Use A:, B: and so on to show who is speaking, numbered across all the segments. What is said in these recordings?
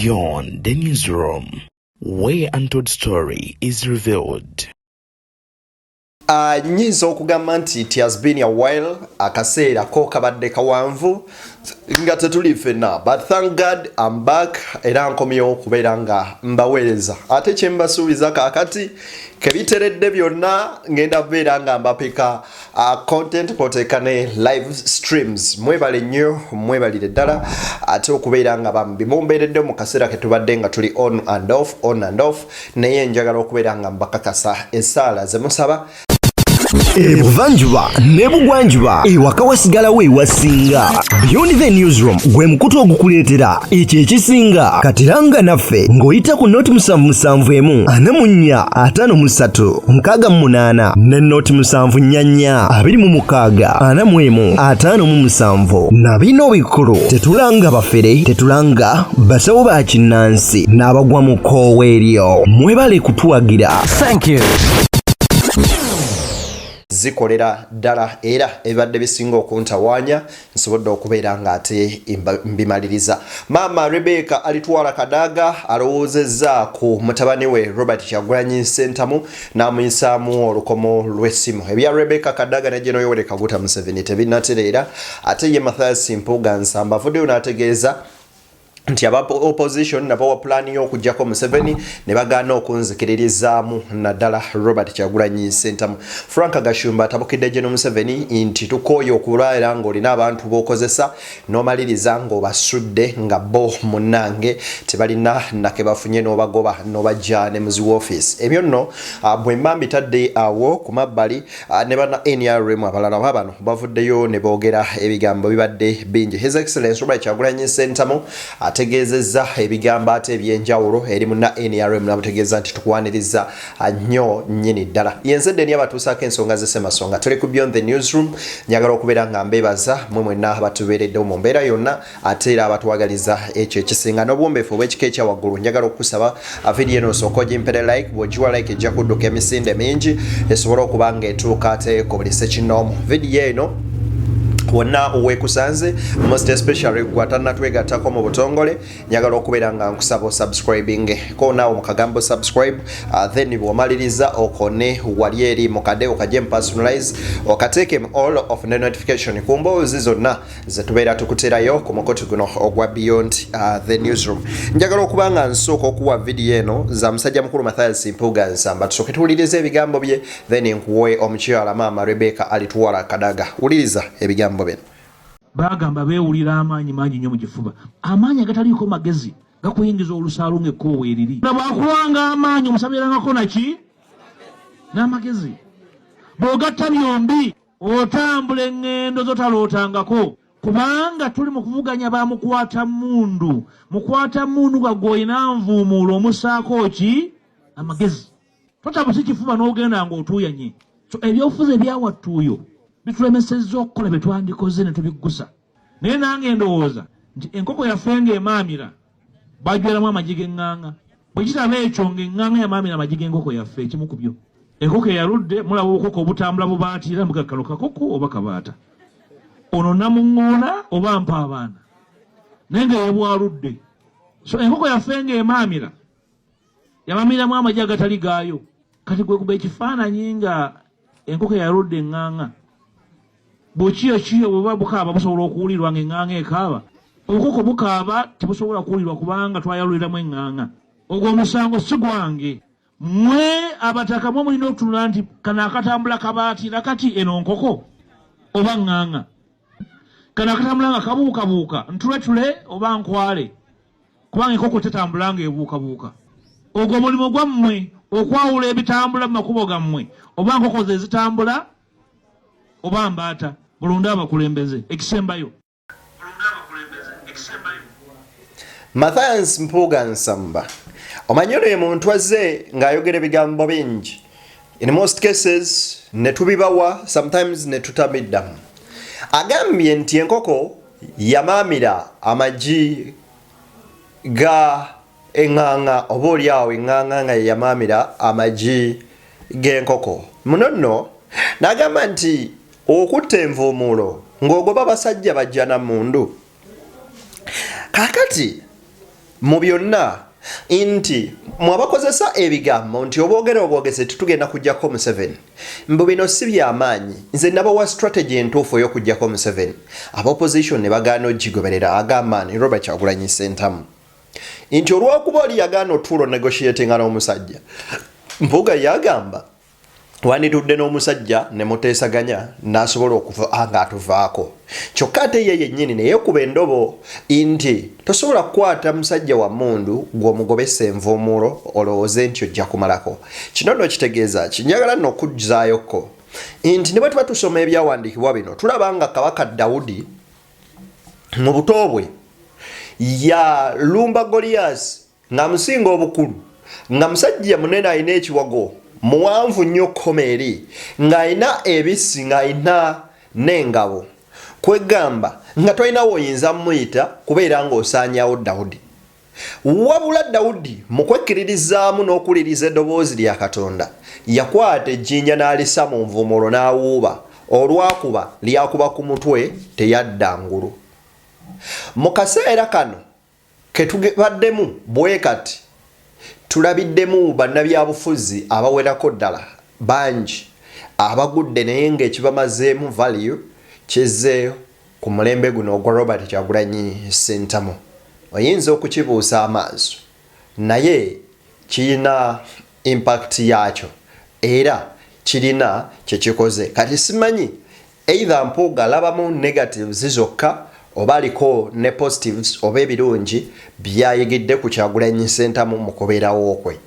A: Beyond the newsroom, where untold story is revealed.
B: Nyinza okugamba nti it has been a while akaseera ko kabadde kawanvu nga tetuli ffenna, but thank God I'm back era nkomyewo okubeera nga mbaweereza ate kye mbasuubiza kaakati kebiteredde byonna ngenda kubeera nga mbapika content kwoteeka ne live streams. Mwebale nnyo, mwebalire ddala ate okubeera nga bamumbeeredde mu kaseera ke tubadde nga tuli on and off naye njagala okubeera nga mbakakasa essaala ze musaba.
C: Ebuvanjuba nebugwanjuba ewaka wasigalawo ewasinga. Beyond the newsroom gwe mukutu ogukuleetera ekyo ekisinga. Katiranga naffe ng'oyita ku noti 771 44 53 ne noti 744 26 41 na bino bikulu tetulanga bafere, tetulanga basawo ba kinnansi n'abagwa mu koowa eryo. Mwebale kutuwagira. Thank you.
B: Zikolera ddala era ebadde bisinga okuntawaanya nsobodde okubeera nga ate mbimaliriza. Maama Rebecca alitwala Kadaga alowoozezza ku mutabani we Robert Kyagulanyi Ssentamu n'amuyisaamu olukomo lw'essimu. Ebya Rebecca Kadaga ne General Yoweri Kaguta Museveni tebinnatereera ate ye Mathias Mpuuga Nsamba avuddeyo n'ategeeza nti aba opposition nabo plan y'okujjako Museveni ne bagaana okunzikiririzaamu naddala Robert Kyagulanyi Ssentamu. Frank Gashumba atabukidde NUP Museveni nti tukooye okulwala ng'olina abantu b'okozesa n'omaliriza ng'obasudde nga bo munnange tebalina nake bafunye n'obagoba n'obajja ne muzi office. Ebyo nno bwe mba mbitadde awo ku mabbali ne bana NRM abalala babano bavuddeyo ne boogera ebigambo bibadde bingi. His Excellency Robert Kyagulanyi Ssentamu ategeezezza ebigambo ate ebyenjawulo eri munna NRM n'abutegeeza nti tukwaniriza nnyo nnyini ddala. Yenze eni abatuusaako ensonga z'Ssemasonga tuli ku Beyond the Newsroom. Njagala okubeera nga mbeebaza mmwe mwenna abatubeereddewo mu mbeera yonna ate era abatuwagaliza ekyo ekisinga n'obuwombeefu obw'ekika ekya waggulu. Njagala okukusaba vidiyo eno osooka ogimpere like, bw'ogiwa like ejja kudduka emisinde mingi esobole okuba nga etuuka ate ku buli ssekinoomu. Vidiyo eno wonna uwekusanze most especially gwatana twegattako mu butongole njagala okubeera nga nkusaba subscribing ko naawe mukagambo subscribe then bwomaliriza okone wali eri mukade okaje personalize okateeke all of the notification ku mboozi zonna zetubeera tukuterayo ku mukotu guno ogwa Beyond the Newsroom. Njagala okuba nga nsooka okuwa video eno za musajja mukulu Mathias Mpuuga Nsamba tusooke tuwulirize ebigambo bye then nkuwe omukyala Maama Rebecca alitwala Kadaga. Wuliriza ebigambo
D: bagamba beewulira amaanyi mangi nnyo mu kifuba. Amaanyi agataliiko magezi gakuyingiza olusaalu ng'ekkoowa eriri. Bw'akuwanga amaanyi omusabirangako naki n'amagezi. Bw'ogatta byombi otambula eŋŋendo zotalootangako kubanga tuli mu kuvuganya ba mukwata mmundu. Mukwata mmundu nga gw'olina nvuumuulo omussaako ki amagezi. Totabusa kifuba n'ogenda ng'otuuyanye. So ebyobufuzi ebyawattuuyo bitulemesezza okukola bye twandikoze ne tubiggusa. Naye nange ndowooza nti enkoko yaffe ng'emaamira bajweramu amagi g'eŋŋaŋa. Bwe kitaba ekyo ng'eŋŋaŋa yamaamira amagi g'enkoko yaffe ekimu ku byo. Enkoko eyaludde mulaba obukoko obutambula bubaatira mugakalo kakoko oba kabaata. Ono namuŋŋoona oba mpa abaana. Naye nga yebwaludde. So enkoko yaffe ng'emaamira yamaamiramu amagi agatali gaayo. Kati gwe kuba ekifaananyi nga enkoko eyaludde eŋŋaŋa. Bw'ekiyo bwe buba bukaaba busobola okuwulirwa ng'eŋŋaŋa ekaaba. Obukoko bukaaba tebusobola kuwulirwa kubanga twayaluliramu eŋŋaŋa. Ogwo omusango si gwange. Mmwe abataka mwe mulina okutunula nti kano akatambula kabaatira kati eno nkoko oba ŋŋaŋa. Kano akatambula nga kabuukabuuka ntulетule oba nkwale kubanga enkoko tetambula ng'ebuukabuuka. Ogwo mulimu gwammwe okwawula ebitambula mu makubo gammwe oba nkoko ze zitambula oba mbaata. Bulundu abakulembeze ekisembayo.
B: Mathias Mpuuga Nsamba omanyi ono ye muntu azze ng'ayogera ebigambo bingi. In most cases ne tubibawa, sometimes ne tutabiddamu. Agambye nti enkoko yamaamira amagi ga eŋŋaŋa oba oliawo eŋŋaŋa nga yamaamira amagi g'enkoko. Muno nno n'agamba nti okutta envuumuulo ng'ogoba basajja bajja na mundu. Kaakati mu byonna nti mwabakozesa ebigambo nti obwogeze tutugenda kujjako Museveni mbu bino si by'amaanyi nze nabawa strategy entuufu ey'okujjako Museveni ab'opposition ne bagaana ogigoberera agamba ni Robert Kyagulanyi Ssentamu nti olw'okuba oli yagaana otuulo negotiatinga n'omusajja Mpuuga yagamba wanitudde n'omusajja ne muteesaganya n'asobola okuva nga atuvaako kyokka ate ye yennyini ne yeekuba endobo nti tosobola kukwata musajja wa mmundu gw'omugobesa envuumuulo olowooze nti ojja kumalako kino nno kitegeeza ki njagala nno okujjaayokko nti ne bwe tuba tusoma ebyawandiikibwa bino tulaba nga kabaka Dawudi mu buto bwe yalumba Goliath ng'amusinga obukulu nga musajja munene alina ekiwago muwanvu nnyo komeri ng'alina ebisi ng'alina n'engabo kwegamba nga tolina woyinza muyita kubeera ng'osaanyaawo Dawudi wabula Dawudi mu kwekkiririzaamu n'okuliriza eddoboozi lya Katonda yakwata ejjinja n'alisa mu nvuumuulo n'awuuba olwakuba lyakuba ku mutwe teyadda ngulu mu kaseera kano ke tubaddemu bwe kati tulabiddemu bannabyabufuzi abawerako ddala bangi abagudde naye ng'ekibamazeemu value kizzeeyo ku mulembe guno ogwa Robert Kyagulanyi Ssentamu oyinza okukibuusa amaaso naye kirina impact yaakyo era kirina kyekikoze kati simanyi either Mpuuga alabamu negatives zokka oba aliko ne positives oba ebirungi byayigidde ku Kyagulanyi Ssentamu mu kubeerawo kwe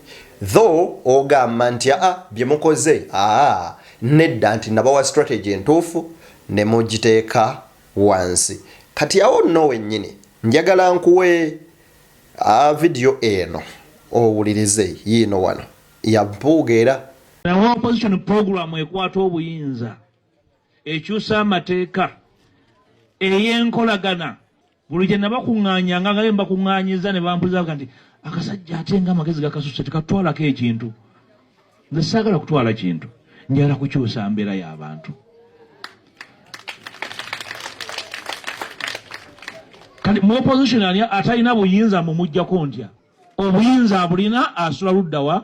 B: though ogamba nti bye mukoze nedda nti nabawa strategy entuufu ne mugiteeka wansi kati awo nno wennyini njagala nkuwe video eno owulirize yiino wano ya Mpuuga era
D: nawo opposition program ekwata obuyinza ekyusa amateeka ey'enkolagana buli gye nabakuŋŋaanyanga nga bakuŋŋaanyiza ne bambuza nti akasajja ate nga amagezi gakasusse tekatwalako ekintu nze saagala kutwala kintu njagala kukyusa mbeera y'abantu kati mu opposition ani atalina buyinza mumuggyako ntya obuyinza abulina asula ludda wa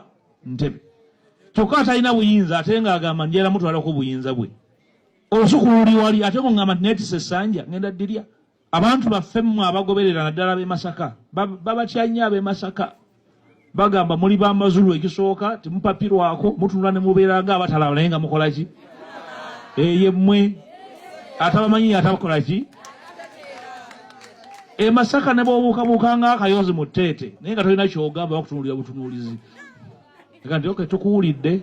D: Ntebe kyokka atalina buyinza ate ng'agamba njagala mutwalako obuyinza bwe olusukululi wali ate ng'ogamba nti neetisa essanja ngenda ddirya abantu baffe mmwe abagoberera naddala ab'e Masaka babatyanye ab'e Masaka bagamba muli b'amazulu ekisooka temupapirwako mutunula ne mubeera nga abatalaba naye nga mukola ki ye mmwe atabamanyi atabakola ki e Masaka ne bw'obuukabuuka ng'akayozi mu tteete naye nga tolina ky'ogamba bakutunuulira butunuulizi nti oke tukuwulidde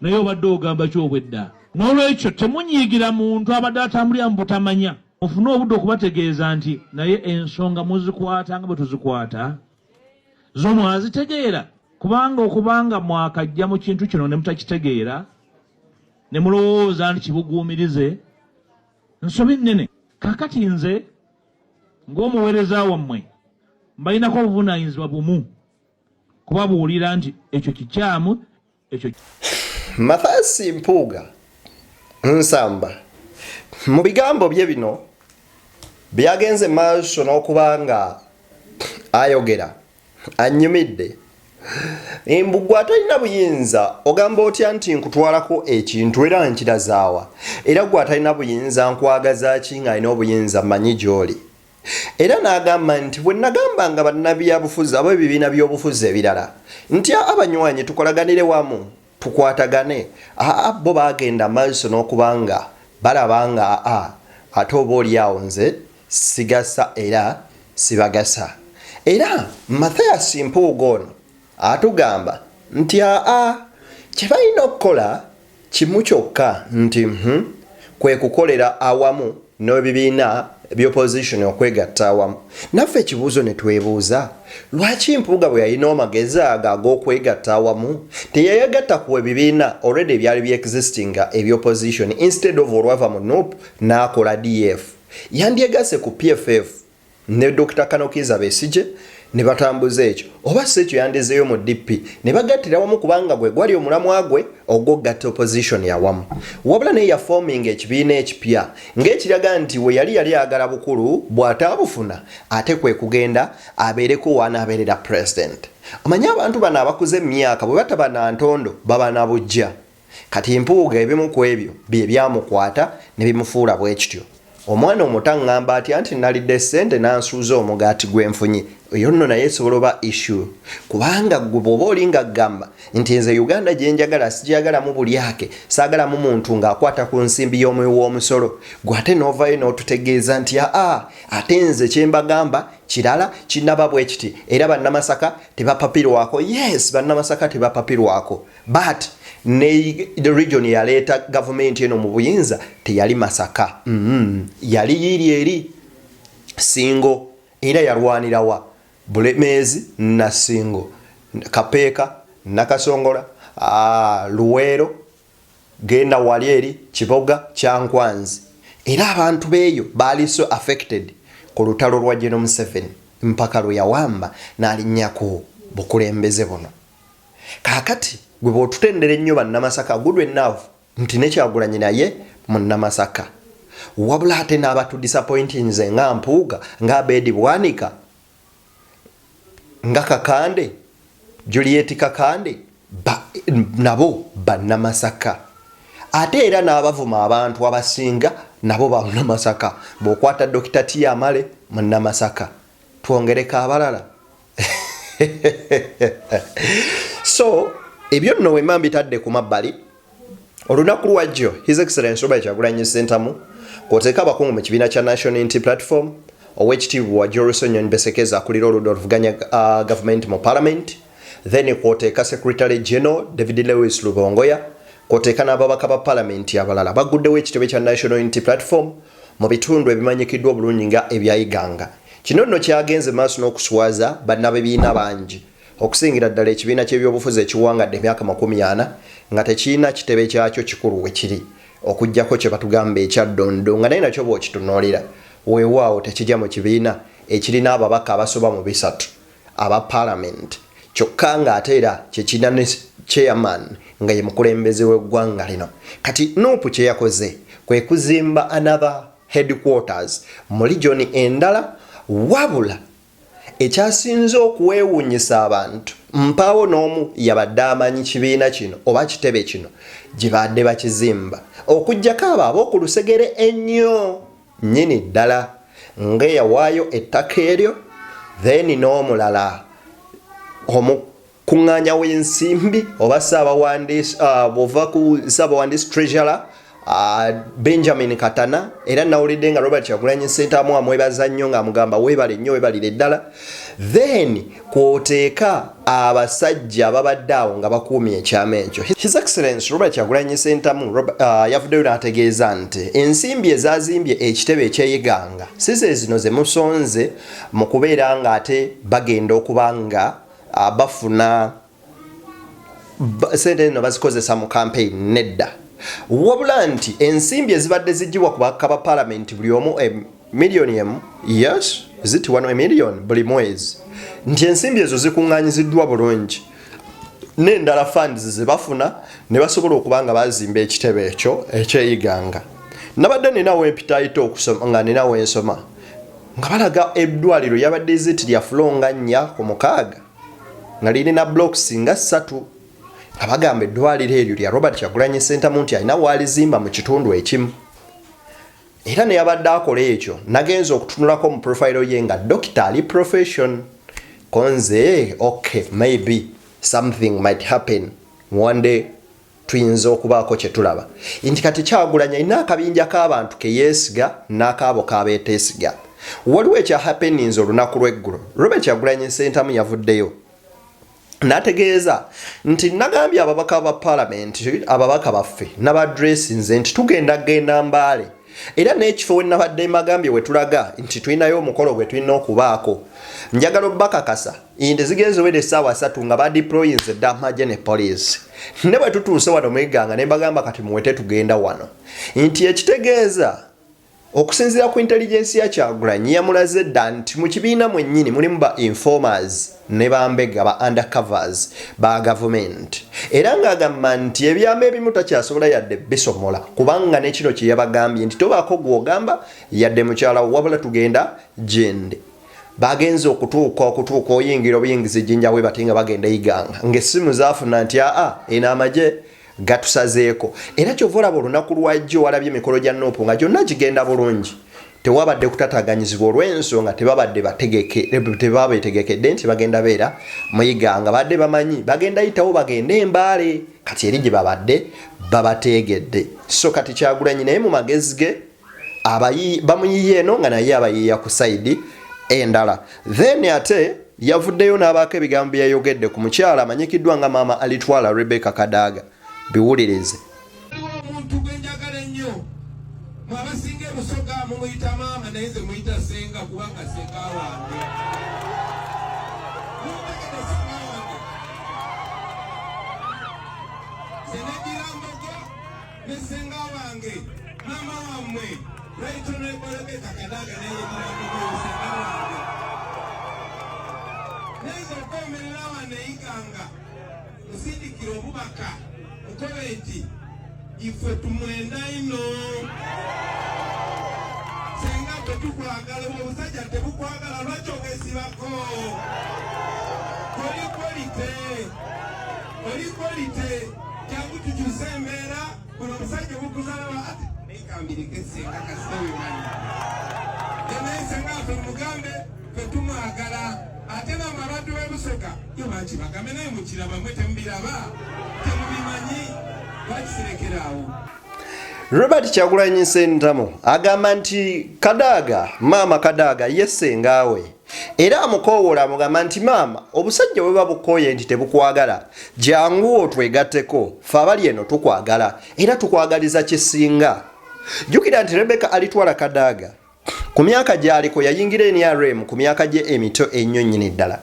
D: naye obadde ogamba ky'obwedda n'olwekyo temunyiigira muntu abadde atambulira mu butamanya mufune obudde okubategeeza nti naye ensonga muzikwata nga bwe tuzikwata zo mwazitegeera kubanga mwakajja mu kintu kino ne mutakitegeera ne mulowooza nti kibuguumirize nsobi nnene kakati nze ng'omuweereza wammwe mbalinako obuvunaanyizibwa bumu kubabuulira nti ekyo kikyamu ekyo
B: Mathias Mpuuga Nsamba mu bigambo bye bino byagenze maaso n'okubanga ayogera annyumidde embugwa atalina buyinza ogamba otya nti nkutwalako ekintu era nkirazaawa era gwe atalina buyinza nkwagaza ki ng'alina obuyinza mmanyi gy'oli era n'agamba nti bwe nagamba nga bannabyabufuzi ab'ebibiina by'obufuzi ebirala nti abanywanyi tukolaganire wamu tukwatagane bo bagenda maaso n'okubanga balaba nga ate oba oli awo nze sigasa era sibagasa era Mathias Mpuuga ono atugamba nti kye balina okukola kimu kyokka nti kwe kukolera awamu n'ebibiina by'opposition okwegatta awamu naffe ekibuuzo ne twebuuza lwaki Mpuuga bwe yalina amagezi ago ag'okwegatta awamu teyayagatta ku ebibiina already byali byeexistinga eby'opposition instead of olwava mu NUP n'akola DF yandyegase ku PFF ne Dr. Kanokiza Besigye ne batambuza ekyo oba si ekyo yandezeeyo mu DP ne bagattira wamu kubanga gwe gwali omulamwa gwe ogw'ogatta opposition yawamu wabula naye yaforming ekibiina ekipya ng'ekiraga nti we yali ayagala bukulu bw'ataabufuna ate kwe kugenda abeereko wanaabeerera president. Omanyi abantu bano abakuze emyaka bwe bataba na ntondo baba na bujja kati Mpuuga ebimu ku ebyo bye byamukwata ne bimufuula bwe kityo. Omwana omuto ngamba ati anti nalidde ssente n'ansuuza omugaati gwenfunye eyo nno naye esobola oba issue kubanga gwe bw'oba olinga gamba nti nze Uganda gye njagala sigyagalamu bulyake saagalamu muntu ng'akwata ku nsimbi y'omuwi w'omusolo gwe ate n'ovaayo n'otutegeeza nti ate nze kye mbagamba kirala kinnaba bwe kiti era bannamasaka tebapapirwako. Yes, bannamasaka tebapapirwako but ne the region yaleeta government eno mu buyinza teyali Masaka yali yiri eri Singo era yalwanirawa Bulemeezi na Singo Kapeeka Nakasongola Luweero genda wali eri Kiboga Kyankwanzi era abantu beeyo baali so affected ku lutalo lwa General Museveni mpaka lwe yawamba n'alinnyako bukulembeze buno. Kaakati gwe bw'otutendera ennyo bannamasaka good enough nti ne Kyagulanyi naye munnamasaka wabula ate n'abatu disappointing nze nga Mpuuga nga Bedi Bwanika nga Kakande Juliet Kakande nabo bannamasaka ate era n'abavuma abantu abasinga nabo bannamasaka bw'okwata Dr. Tiyamale munnamasaka twongereko abalala so ebyo nno wemma mbitadde ku mabbali olunaku lwajjo His Excellency Robert Kyagulanyi Ssentamu kwoteeka abakungu mu kibiina kya National Unity Platform Oweekitiibwa wa Johnson Besekeza akulira oludda oluvuganya government mu Parliament then kwoteeka Secretary General David Lewis Lubongoya kwoteeka n'ababaka ba Parliament abalala baguddewo ekitebe kya National Unity Platform mu bitundu ebimanyikiddwa obulungi nga ebyayiganga. Kino nno kyagenze maaso n'okuswaza bannabibiina bangi okusingira ddala ekibiina ky'ebyobufuzi ekiwangadde emyaka 40 nga tekiina kitebe kyakyo kikulu we kiri okujjako kye batugamba ekyaddondo nga naye nakyo bw'okitunuulira weewaawo tekijja mu kibiina ekirina ababaka abasoba mu 3 aba Parliament kyokka ng'ate era kyekirina ne chairman nga ye mukulembeze w'eggwanga lino. Kati NUP kye yakoze kwe kuzimba another headquarters mu region endala wabula ekyasinze okuweewuunyisa abantu mpaawo n'omu yabadde amanyi kibiina kino oba kitebe kino gye badde bakizimba okuggyako abo ab'oku lusegere ennyo nnyini ddala ng'eyawaayo ettaka eryo then n'omulala omukuŋŋaanya w'ensimbi oba ssaabawandiisi bw'ova ku ssaabawandiisi treasurer Benjamin Katana era nawulidde nga Robert Kyagulanyi Ssentamu amwebaza nnyo ng'amugamba weebale nnyo weebalire ddala then kwoteeka abasajja ababadde awo nga bakuumye ekyama ekyo. His Excellency Robert Kyagulanyi Ssentamu yavuddeyo n'ategeeza nti ensimbi ezaazimbye ekitebe ekyeyiganga si ze zino ze musonze mu kubeera ng'ate bagenda okuba nga bafuna sente zino bazikozesa mu campaign nedda wabula nti ensimbi ezibadde zigibwa ku bakka ba Parliament buli omu million emu yes is it 1 million buli mwezi nti ensimbi ezo zikuŋŋaanyiziddwa bulungi n'endala funds ze bafuna ne basobola okuba nga bazimba ekitebe ekyo ekyeyiganga. Nabadde ninawo empitaito okusoma nga ninawo ensoma nga balaga eddwaliro yabadde ziti lya fulonga 4 ku 6 nga lirina blocks nga 3 abagamba eddwaliro eryo lya Robert Kyagulanyi Ssentamu nti alina waalizimba mu kitundu ekimu era ne yabadde akola ekyo nagenza okutunulako mu profile ye nga doctor ali profession konze okay maybe something might happen one day tuyinza okubaako kye tulaba nti kati Kyagulanyi alina akabinja k'abantu ke yeesiga n'akaabo k'abeeteesiga. Waliwo ekya happenings olunaku lw'eggulo Robert Kyagulanyi Ssentamu yavuddeyo n'ategeeza nti nagambye ababaka ba Parliament ababaka baffe n'abadresi nze nti tugenda Mbaale era n'ekifo we nabadde magambye we tulaga nti tulinayo omukolo gwe tulina okubaako njagala obbakakasa inde zigenze wede essaawa 3 nga badeployinze dda amagye ne police ne bwe tutuuse wano mweganga ne mbagamba kati muwete tugenda wano nti ekitegeeza okusinziira ku intelligence ya Kyagulanyi yamulaze dda nti mu kibiina mwennyini mulimu ba informers ne bambega ba undercovers ba government era ng'agamba nti ebyama ebimu takyasobola yadde bisomola kubanga ne kino kye yabagambye nti tobaako gw'ogamba yadde mukyala wabula tugenda gende bagenze okutuuka oyingira obuyingizi jjinja bwe bati nga bagenda iganga ng'essimu zaafuna nti eno amagye gatusazeeko era kyova olaba olunaku lwajjo walabye emikolo gya NUP nga gyonna gigenda bulungi tewabadde kutataganyizibwa olw'ensonga tebabeetegekedde nti bagenda beera muyiganga badde bamanyi bagenda yitawo bagende embaale kati eri gye babadde babateegedde so kati Kyagulanyi naye mu magezi ge bamuyiye eno nga naye abayiiya ku sayidi endala then ate yavuddeyo n'abaako ebigambo bye yayogedde ku mukyala amanyikiddwa nga maama alitwala Rebecca Kadaga biwulirize
E: omuntu gwenjagala ennyo mwabasinga ebusoga mumuyita maama naye nze muyita senga kubanga senga wange senegira mbogo ne senga wange maama wammwe Rachel Rebecca Kadaga neyegira mbogo senga wange neza okwomerera wane iganga musindikira obubaka Mukoleti ife tumwenda ino senga tetukwagala obusajja tebukwagala lwaki ogesibako olikolite kyangu tukyuse embeera kuno omusajja bukuzalaba ati nekambirike senga kasitewemani enaye senga afe mugambe fetumwagala ate namwe abantu bebusoga yo bakibagambe naye mukiraba mwe temubiraba temubimanyi bakiserekerawo.
B: Robert Kyagulanyi Ssentamu agamba nti Kadaga maama Kadaga ye ssengawe era amukoowola amugamba nti maama obusajja bwe babukooye nti tebukwagala jangu otwegatteko fe abali eno tukwagala era tukwagaliza kisinga jjukira nti Rebecca alitwala Kadaga ku myaka gy'aliko yayingira NRM ku myaka gye emito ennyo nnyini ddala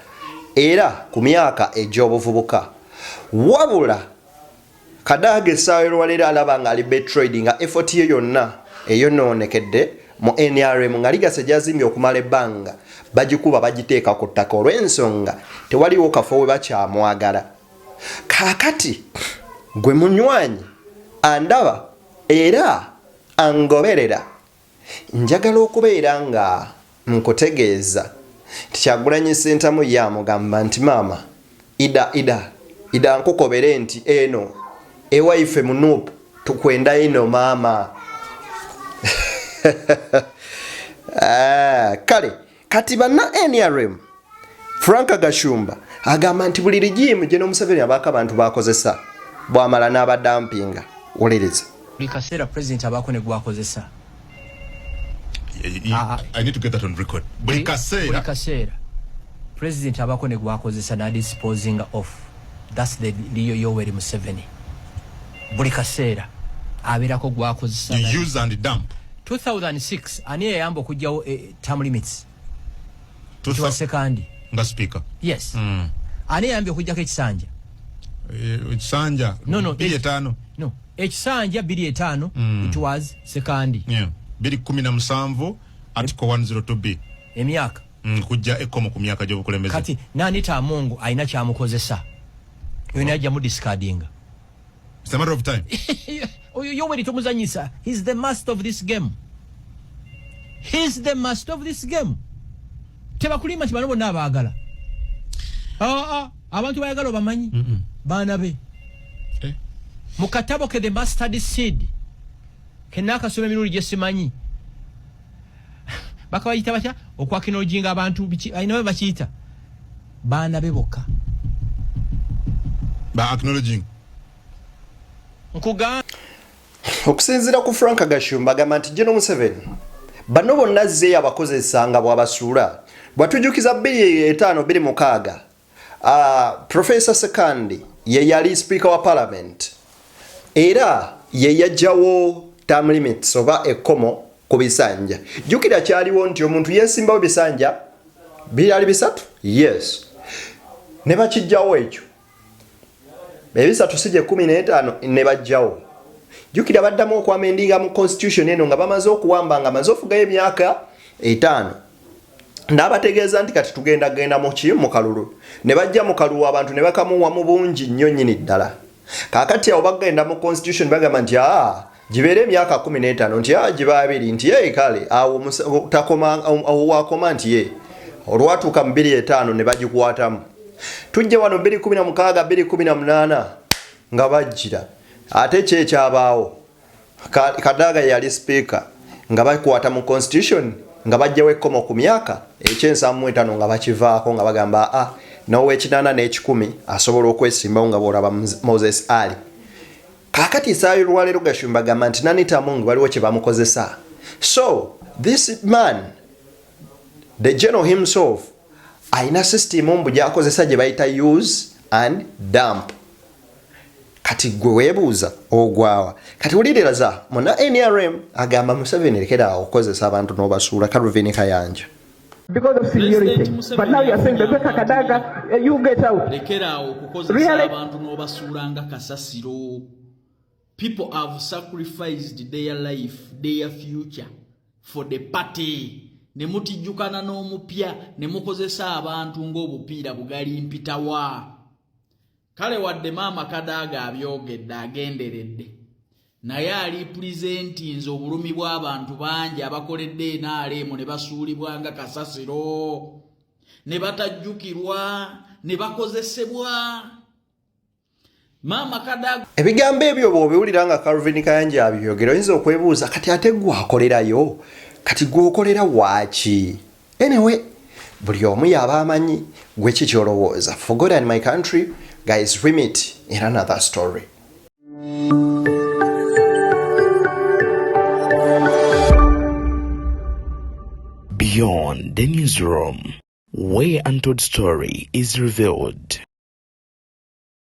B: era ku myaka egy'obuvubuka wabula Kadaga essaawa olwaleero alaba nga ali betrayed nga effort ye yonna eyonoonekedde mu NRM nga ligase gyazimbye okumala ebbanga bagikuba bagiteeka ku ttaka olw'ensonga tewaliwo kafo we bakyamwagala kaakati gwe munywanyi andaba era angoberera njagala okubeera nga nkutegeeza nti Kyagulanyi Ssentamu ye amugamba nti maama ida nkukobere nti eno ewaife mu NUP tukwenda ino maama kale kati banna NRM Frank Gashumba agamba nti buli rigimu gye n'Omuseveni abaako abantu bakozesa bwamala n'abadampinga woleriza
F: buli kaseera president abaako ne gwakozesa
G: I need to get that on record. Buli kaseera
F: president abaako ne gwakozesa na disposing of that's the Yoweri Museveni buli kaseera abeerako gwakozesa
G: you use and dump
F: 2006 ani eyamba okujjawo term limits tuwa sekandi
G: nga speaker
F: yes ani eyambye okujjako ekisanja
G: ekisanja
F: no
G: 2.5
F: no ekisanja 2.5 it was sekandi
G: 217 article 102B
F: emyaka
G: kujja ekomo ku myaka gy'obukulembeze
F: kati nani tamungu aina kyamukozesa yona ajja mu discarding.
G: It's a matter of time.
F: Yoweri tomuzanyisa. He's the master of this game. He's the master of this game. Tebakulima nti bano bonna abaagala. Abantu bayagala obamanyi. Baana be. Mu katabo ke the mustard seed. Kenaka some emirundi gye simanyi. Bakawayita batya okwakinojinga abantu ayina we bakiyita. Baana be bokka.
G: Ba acknowledging.
B: Okusinziira ku Frank Gashumba agamba nti General Museveni bano bonna azze abakozesa nga bw'abasuula bwatujukiza 2005-2006 Professor Sekandi ye yali speaker wa Parliament era ye yajjawo term limits oba ekkomo ku bisanja jjukira kyaliwo nti omuntu yeesimbawo bisanja byali 3 yes ne bakijjawo ekyo ebisatu sije 15 ne bajjawo jukira baddamu okwamendinga mu constitution eno nga bamaze okuwamba nga maze ofugayo emyaka 5 n'abategeeza nti kati tugenda mu kalulu ne bajja mu kalulu abantu ne bakamuwa mu bungi nnyo nnyini ddala kaakati awo bagenda mu constitution bagamba nti gibeere emyaka 15 nti giba 2 nti kale awo wakoma nti olwatuuka mu 25 ne bagikwatamu tujja wano 2016 2018 nga bajjira ate kyekyabaawo Kadaga yali speaker nga bakwata mu constitution nga bajjawo ekkomo ku myaka ekyensamu5 nga bakivaako nga bagamba n'ow'ekinana n'ekikumi asobola okwesimbawo nga bw'olaba Moses Ali kaakati isaayo olwaleero Gashumba gamba nti Nanitamungi waliwo kye bamukozesa. So this man the general himself aina system mbu gy'akozesa gye bayita use and dump. Kati gwe weebuuza ogwawa kati wulirira za muna NRM agamba Museveni lekera okozesa abantu n'obasuula Calvin Kayanja
H: because of seniority. But now you are saying Rebecca Kadaga, you get out. Really?
I: People have sacrificed their life, their future for the party. Nemutijukana no mupya, nemukozesa abantu ng'obupiira bugali mpitawa. Kale wadde mama Kadaga abyogedde agenderedde. Naye ali presenti nzo obulumi bw'abantu bangi abakoledde NRM ne basuulibwa nga kasasiro ne batajjukirwa ne bakozesebwa mama Kadaga.
B: Ebigambo ebyo bw'obiwulira nga Calvin Kayanja abyogera oyinza okwebuuza kati ate gwe akolerayo kati gwe okolera waaki? Anyway, buli omu yaba amanyi gwe ki ky'olowooza. For God and my country, guys, we meet in another story.
A: Beyond the newsroom, where untold story is revealed.